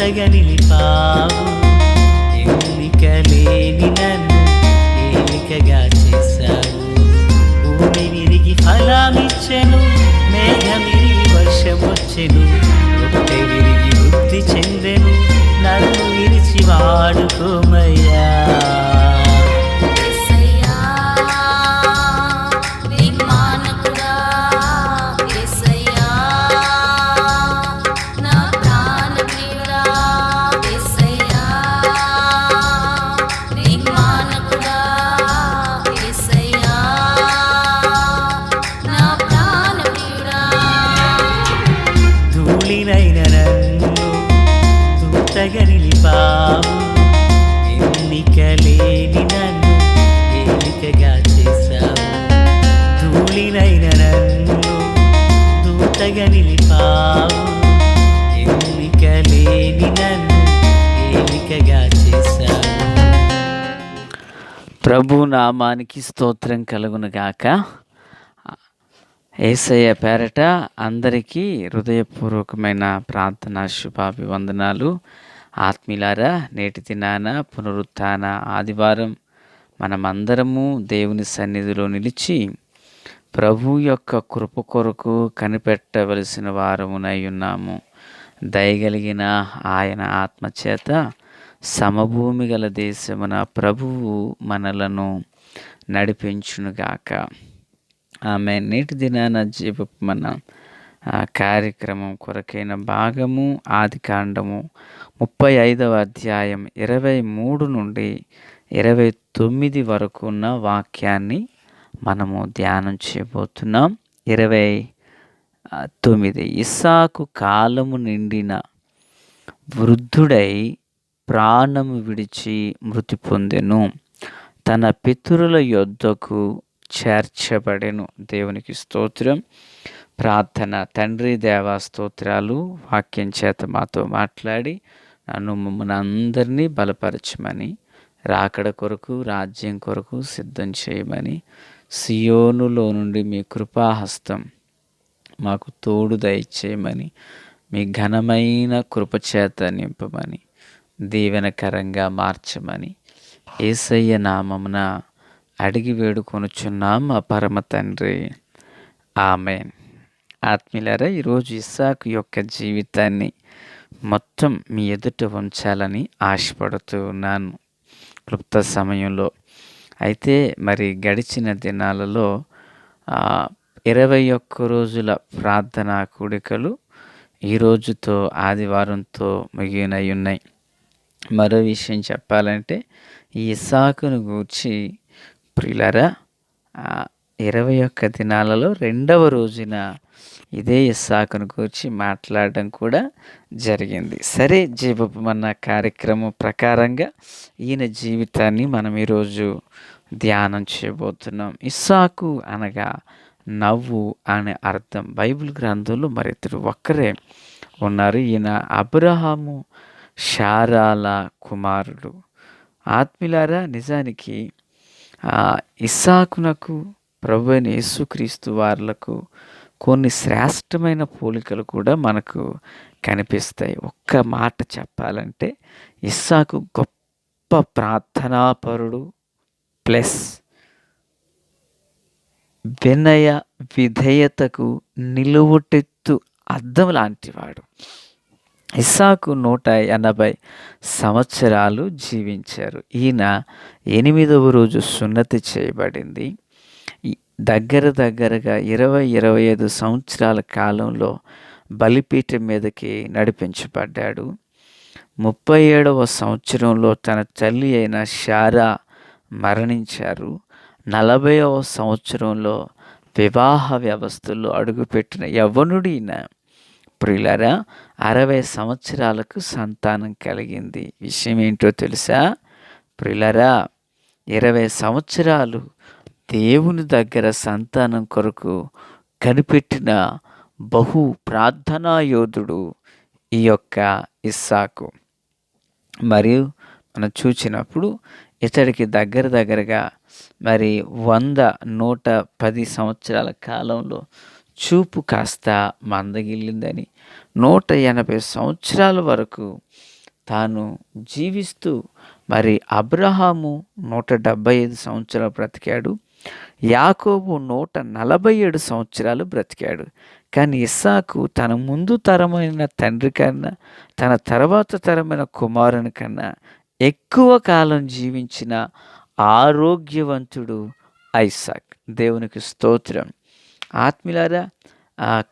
దూతగా నిలిపావు. ఎన్నిక లేని నన్ను ఏలికగా చేశావు. భూమి విరిగి ఫలమిచ్చెను, మేఘం విరిగి వర్షం వచ్చెను, రొట్టె విరిగి వృద్ధి చెందెను, నన్ను విరిచి వాడుకోమయ్యా. ధూళినైన నన్ను దూతగా నిలిపావు. ఎన్నిక లేని నన్ను ఏలికగా చేశావు. ధూళినైన నన్ను దూతగా నిలిపావు. ఎన్నిక లేని నన్ను ఏలికగా చేశావు. ప్రభు నామానికి స్తోత్రం కలుగునుగాక. యేసయ్య పేరట అందరికీ హృదయపూర్వకమైన ప్రార్థన శుభాభివందనాలు. ఆత్మీయులారా, నేటి దినాన పునరుత్థాన ఆదివారం మనమందరము దేవుని సన్నిధిలో నిలిచి ప్రభు యొక్క కృప కొరకు కనిపెట్టవలసిన వారమునై ఉన్నాము. దయగలిగిన ఆయన ఆత్మచేత సమభూమి గల దేశమున ప్రభువు మనలను నడిపించునుగాక. ఆమె నేటి దినాన జీవపు మన కార్యక్రమం కొరకైన భాగము ఆదికాండము 35వ అధ్యాయం 23 నుండి 29 వరకు ఉన్న వాక్యాన్ని మనము ధ్యానం చేయబోతున్నాం. 29. ఇస్సాకు కాలము నిండిన వృద్ధుడై ప్రాణము విడిచి మృతి పొందెను, తన పితరుల యొద్దకు చేర్చబడెను. దేవునికి స్తోత్రం. ప్రార్థన. తండ్రి దేవా స్తోత్రాలు. వాక్యం చేత మాతో మాట్లాడి నన్ను మమ్మల్ని అందరినీ బలపరచమని, రాకడ కొరకు రాజ్యం కొరకు సిద్ధం చేయమని, సియోనులో నుండి మీ కృపాహస్తం మాకు తోడు దయచేయమని, మీ ఘనమైన కృపచేత నింపమని, దీవెనకరంగా మార్చమని యేసయ్య నామమున అడిగి వేడుకొనుచున్నాం మా పరమ తండ్రి. ఆమేన్. ఆత్మీయులారా, ఈరోజు ఇస్సాకు యొక్క జీవితాన్ని మొత్తం మీ ఎదుట ఉంచాలని ఆశపడుతూ ఉన్నాను క్లుప్త సమయంలో. అయితే మరి గడిచిన దినాలలో 21 రోజుల ప్రార్థనా కూడికలు ఈ రోజుతో ఆదివారంతో ముగినై ఉన్నాయి. మరో విషయం చెప్పాలంటే ఈ ఇస్సాకును గూర్చి ప్రియులారా 21 దినాలలో 2వ రోజున ఇదే ఇస్సాకును గురించి మాట్లాడడం కూడా జరిగింది. సరే, జీవపు మన కార్యక్రమం ప్రకారంగా ఈయన జీవితాన్ని మనం ఈరోజు ధ్యానం చేయబోతున్నాం. ఇస్సాకు అనగా నవ్వు అనే అర్థం. బైబిల్ గ్రంథంలో మరిద్దరు ఒక్కరే ఉన్నారు. ఈయన అబ్రహాము శారాల కుమారుడు. ఆత్మీయులారా, నిజానికి ఇస్సాకునకు ప్రభువైన యేసుక్రీస్తు వార్లకు కొన్ని శ్రేష్టమైన పోలికలు కూడా మనకు కనిపిస్తాయి. ఒక్క మాట చెప్పాలంటే ఇస్సాకు గొప్ప ప్రార్థనాపరుడు ప్లస్ వినయ విధేయతకు నిలువుటెత్తు అద్దం లాంటివాడు. ఇస్సాకు 180 సంవత్సరాలు జీవించారు. ఈయన 8వ రోజు సున్నతి చేయబడింది. దగ్గరగా 20-25 సంవత్సరాల కాలంలో బలిపీఠం మీదకి నడిపించబడ్డాడు. 37వ సంవత్సరంలో తన తల్లి అయిన శారా మరణించారు. 40వ సంవత్సరంలో వివాహ వ్యవస్థలో అడుగుపెట్టిన యవ్వనుడైన ప్రియులారా 60 సంవత్సరాలకు సంతానం కలిగింది. విషయం ఏంటో తెలుసా ప్రియులారా? 20 సంవత్సరాలు దేవుని దగ్గర సంతానం కొరకు కనిపెట్టిన బహు ప్రార్థనా యోధుడు ఈ యొక్క ఇస్సాకు. మరియు మనం చూసినప్పుడు ఇతడికి దగ్గరగా మరి 110 సంవత్సరాల కాలంలో చూపు కాస్త మందగిల్లిందని, 180 సంవత్సరాల వరకు తాను జీవిస్తూ మరి అబ్రహాము 175 సంవత్సరాలు బ్రతికాడు. యాకోబు 147 సంవత్సరాలు బ్రతికాడు. కానీ ఇస్సాకు తన ముందు తరమైన తండ్రి కన్నా, తన తర్వాత తరమైన కుమారుని కన్నా ఎక్కువ కాలం జీవించిన ఆరోగ్యవంతుడు ఐసాక్. దేవునికి స్తోత్రం. ఆత్మీయులారా,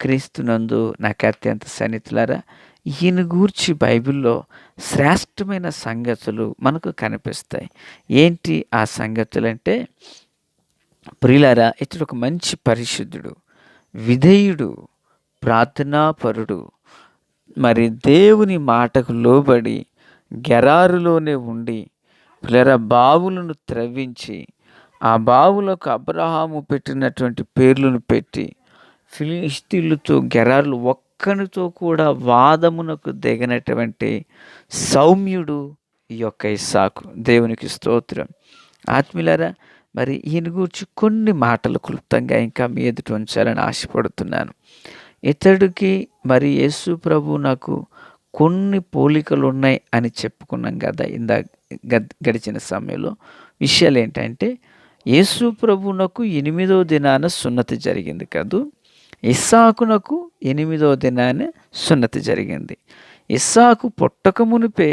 క్రీస్తునందు నాకు అత్యంత సన్నిహితులారా, ఈయన గూర్చి బైబిల్లో శ్రేష్టమైన సంగతులు మనకు కనిపిస్తాయి. ఏంటి ఆ సంగతులు అంటే, ప్రియులారా, ఇతడు ఒక మంచి పరిశుద్ధుడు, విధేయుడు, ప్రార్థనాపరుడు, మరి దేవుని మాటకు లోబడి గెరారులోనే ఉండి ప్రియులారా బావులను త్రవ్వించి ఆ బావులకు అబ్రహాము పెట్టినటువంటి పేర్లను పెట్టి ఫిలిష్తీయులతో గెరారులు ఒక్కనితో కూడా వాదమునకు దిగనటువంటి సౌమ్యుడు ఈ యొక్క ఇస్సాకు. దేవునికి స్తోత్రం. ఆత్మీయులారా, మరి ఈయన గురించి కొన్ని మాటలు క్లుప్తంగా ఇంకా మీ ఎదుట ఉంచాలని ఆశపడుతున్నాను. ఇతడికి మరి యేసు ప్రభు నాకు కొన్ని పోలికలు ఉన్నాయి అని చెప్పుకున్నాం కదా గడిచిన సమయంలో. విషయాలు ఏంటంటే, యేసు ప్రభునకు 8వ దినాన సున్నతి జరిగింది కదూ. ఇస్సాకునకు 8వ దినాన సున్నతి జరిగింది. ఇస్సాకు పుట్టక మునిపే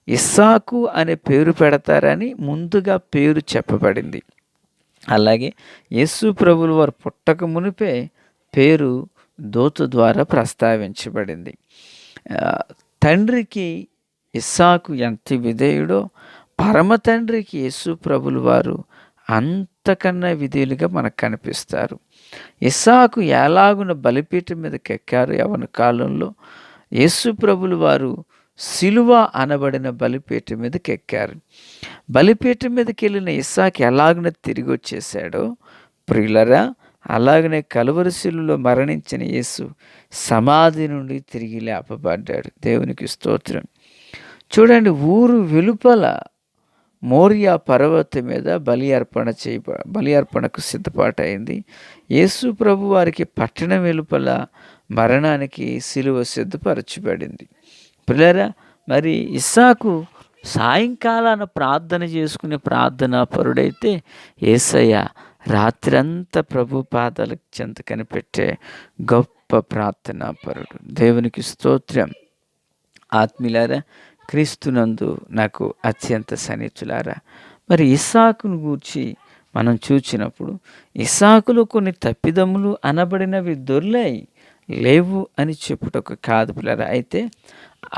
ఇస్సాకు అనే పేరు పెడతారని ముందుగా పేరు చెప్పబడింది. అలాగే యేసు ప్రభులు వారు పుట్టక మునిపే పేరు దూత ద్వారా ప్రస్తావించబడింది. తండ్రికి ఇస్సాకు ఎంత విధేయుడో, పరమ తండ్రికి యేసు ప్రభులు వారు అంతకన్నా విధేయులుగా మనకు కనిపిస్తారు. ఇస్సాకు ఎలాగున బలిపీఠం మీదకి ఎక్కారు యవ్వన కాలంలో, యేసు ప్రభులు వారు సిలువ అనబడిన బలిపీఠం మీదకి ఎక్కారు. బలిపీఠం మీదకి వెళ్ళిన ఇస్సాకు ఎలాగున తిరిగి వచ్చేసాడో ప్రియులరా, అలాగనే కలువరి శిలువలో మరణించిన యేసు సమాధి నుండి తిరిగి లేపబడ్డాడు. దేవునికి స్తోత్రం. చూడండి, ఊరు వెలుపల మోరియా పర్వతం మీద బలి అర్పణకు సిద్ధపాటైంది. యేసు ప్రభు వారికి పట్టణం వెలుపల మరణానికి సిలువ సిద్ధపరచబడింది. పిల్లరా, మరి ఇస్సాకు సాయంకాలాన ప్రార్థన చేసుకునే ప్రార్థనా పరుడైతే, యేసయ్య రాత్రంతా ప్రభు పాదాల చెంత కనిపెట్టే గొప్ప ప్రార్థనా పరుడు. దేవునికి స్తోత్రం. ఆత్మీయులారా, క్రీస్తునందు నాకు అత్యంత సన్నిహితులారా, మరి ఇస్సాకును గూర్చి మనం చూచినప్పుడు ఇస్సాకులో కొన్ని తప్పిదములు అనబడినవి దొర్లాయి, లేవు అని చెప్పుటకు కాదు పిల్లరా. అయితే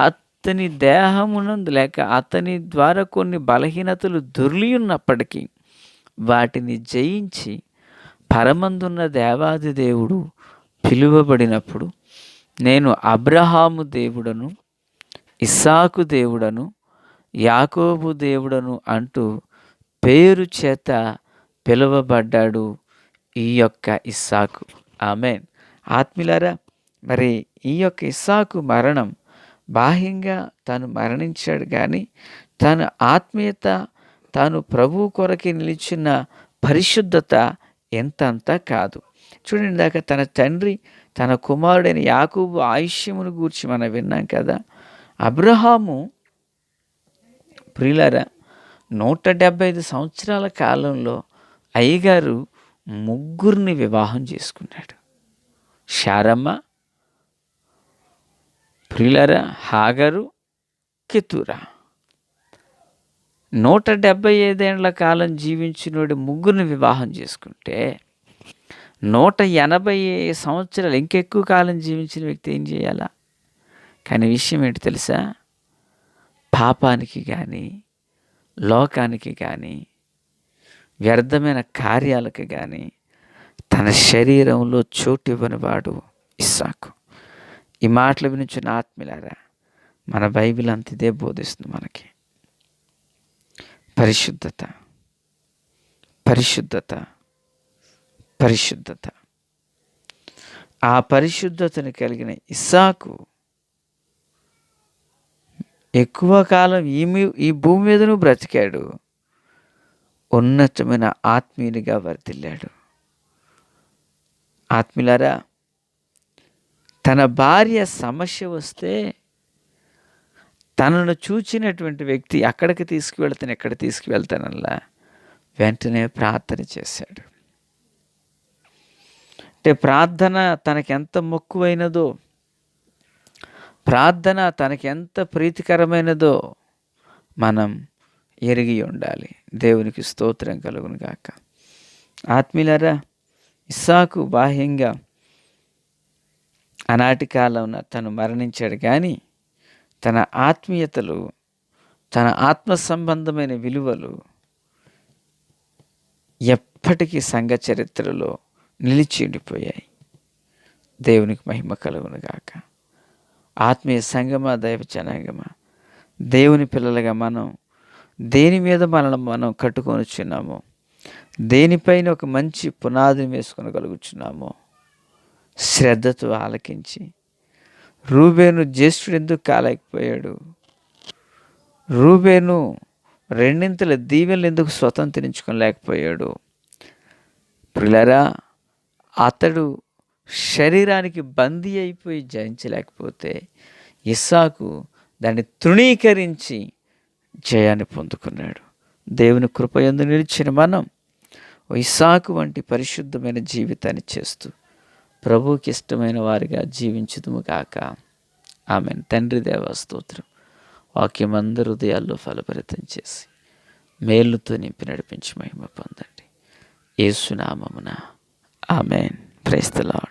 అతని దేహమునందు లేక అతని ద్వారా కొన్ని బలహీనతలు దొర్లి ఉన్నప్పటికీ వాటిని జయించి పరమందున్న దేవాది దేవుడు పిలువబడినప్పుడు, నేను అబ్రహాము దేవుడను, ఇస్సాకు దేవుడను, యాకోబు దేవుడను అంటూ పేరు చేత పిలువబడ్డాడు ఈ యొక్క ఇస్సాకు. ఆమేన్. ఆత్మీయులారా, మరి ఈ యొక్క ఇస్సాకు మరణం బాహ్యంగా తాను మరణించాడు, కానీ తన ఆత్మీయత, తాను ప్రభువు కొరకి నిలిచిన పరిశుద్ధత ఎంతంతా కాదు. చూడండి, దాకా తన తండ్రి తన కుమారుడైన యాకోబు ఆయుష్యమును గూర్చి మనం విన్నాం కదా. అబ్రహాము ప్రియులారా 175 సంవత్సరాల కాలంలో అయ్యగారు 3 వివాహం చేసుకున్నాడు. శారమ్మ, ప్రియులారా, హాగరు, కెతూరా. 175 ఏళ్ల కాలం జీవించినోడు 3 వివాహం చేసుకుంటే 180 సంవత్సరాలు ఇంకెక్కువ కాలం జీవించిన వ్యక్తి ఏం చేయాలా? కానీ విషయం ఏంటి తెలుసా? పాపానికి కానీ, లోకానికి కానీ, వ్యర్థమైన కార్యాలకు కానీ తన శరీరంలో చోటు ఇవ్వనివాడు ఇస్సాకు. ఈ మాటలు వినించిన ఆత్మీయులారా, మన బైబిల్ అంత ఇదే బోధిస్తుంది మనకి. పరిశుద్ధత, పరిశుద్ధత, పరిశుద్ధత. ఆ పరిశుద్ధతను కలిగిన ఇస్సాకు ఎక్కువ కాలం ఈ భూమి మీదను బ్రతికాడు, ఉన్నతమైన ఆత్మీయునిగా వర్ధిల్లాడు. ఆత్మీయులారా, తన భార్య సమస్య వస్తే తనను చూచినటువంటి వ్యక్తి అక్కడికి తీసుకువెళ్తాను ఎక్కడ తీసుకువెళ్తానల్లా వెంటనే ప్రార్థన చేశాడు. అంటే ప్రార్థన తనకెంత మక్కువైనదో, ప్రార్థన తనకెంత ప్రీతికరమైనదో మనం ఎరిగి ఉండాలి. దేవునికి స్తోత్రం కలుగును గాక. ఆత్మీయులారా, ఇస్సాకు బాహ్యంగా ఆనాటి కాలంలో తను మరణించాడు, కానీ తన ఆత్మీయతలు, తన ఆత్మ సంబంధమైన విలువలు ఎప్పటికీ సంఘ చరిత్రలో నిలిచి ఉండిపోయాయి. దేవునికి మహిమ కలుగును గాక. ఆత్మీయ సంగమా, దైవ జనాంగమా, దేవుని పిల్లలుగా మనం దేని మీద మనం కట్టుకొనిచున్నామో, దేనిపైన ఒక మంచి పునాదిని వేసుకొనగలుగుచున్నామో శ్రద్ధతో ఆలకించి, రూబేను జ్యేష్ఠుడు ఎందుకు కాలేకపోయాడు, రూబేను రెండింతల దీవెనలు ఎందుకు స్వతంత్రించుకోలేకపోయాడు, ప్రియులారా, అతడు శరీరానికి బందీ అయిపోయి జయించలేకపోతే ఇస్సాకు దాన్ని తృణీకరించి జయాన్ని పొందుకున్నాడు. దేవుని కృపయందు నిలిచిన మనం ఇస్సాకు వంటి పరిశుద్ధమైన జీవితాన్ని చేస్తూ ప్రభువుకి ఇష్టమైన వారిగా జీవించుదుము గాక. ఆమెన్. తండ్రి దేవా స్తోత్రం. వాక్యం అందరి హృదయాల్లో ఫలభరితం చేసి మేలుతో నింపి నడిపించి మహిమ పొందండి. యేసు నామమున ఆమెన్. Praise the lord.